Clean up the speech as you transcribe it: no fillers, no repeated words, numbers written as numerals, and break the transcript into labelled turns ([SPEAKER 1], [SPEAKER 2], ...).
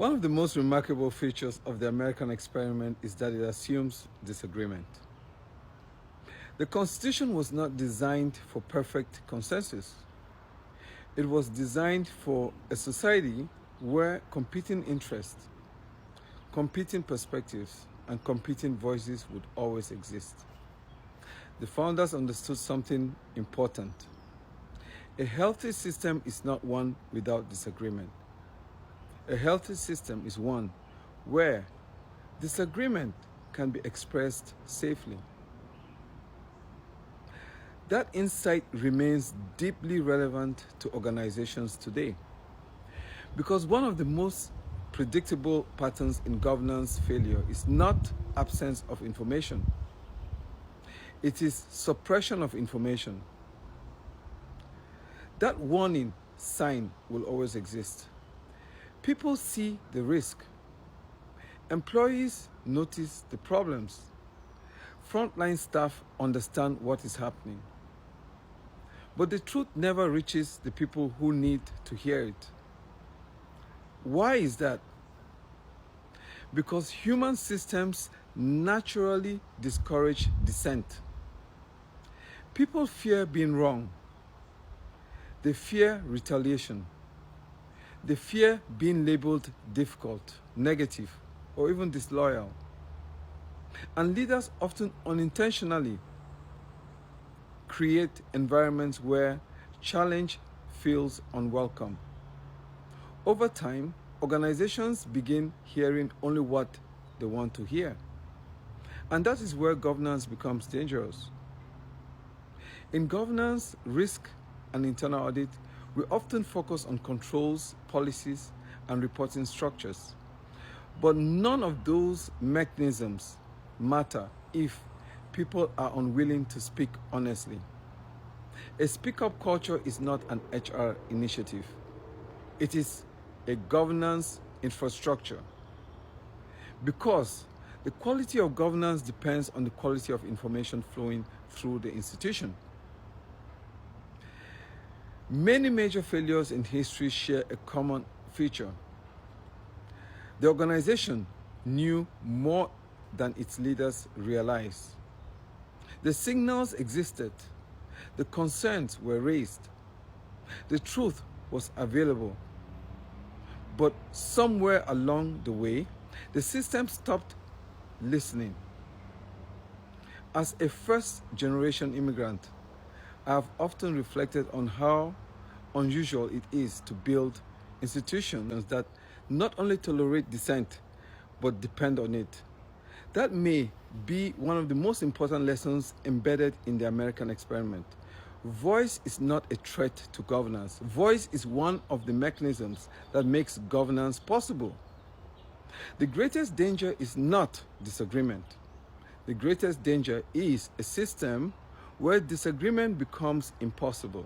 [SPEAKER 1] One of the most remarkable features of the American experiment is that it assumes disagreement. The Constitution was not designed for perfect consensus. It was designed for a society where competing interests, competing perspectives, and competing voices would always exist. The founders understood something important. A healthy system is not one without disagreement. A healthy system is one where disagreement can be expressed safely. That insight remains deeply relevant to organizations today, because one of the most predictable patterns in governance failure is not absence of information. It is suppression of information. That warning sign will always exist. People see the risk. Employees notice the problems. Frontline staff understand what is happening. But the truth never reaches the people who need to hear it. Why is that? Because human systems naturally discourage dissent. People fear being wrong. They fear retaliation. They fear being labeled difficult, negative, or even disloyal. And leaders often unintentionally create environments where challenge feels unwelcome. Over time, organizations begin hearing only what they want to hear. And that is where governance becomes dangerous. In governance, risk, and internal audit, we often focus on controls, policies, and reporting structures. But none of those mechanisms matter if people are unwilling to speak honestly. A speak-up culture is not an HR initiative. It is a governance infrastructure. Because the quality of governance depends on the quality of information flowing through the institution. Many major failures in history share a common feature. The organization knew more than its leaders realized. The signals existed. The concerns were raised. The truth was available. But somewhere along the way, the system stopped listening. As a first-generation immigrant, I have often reflected on how unusual it is to build institutions that not only tolerate dissent, but depend on it. That may be one of the most important lessons embedded in the American experiment. Voice is not a threat to governance. Voice is one of the mechanisms that makes governance possible. The greatest danger is not disagreement. The greatest danger is a system where disagreement becomes impossible.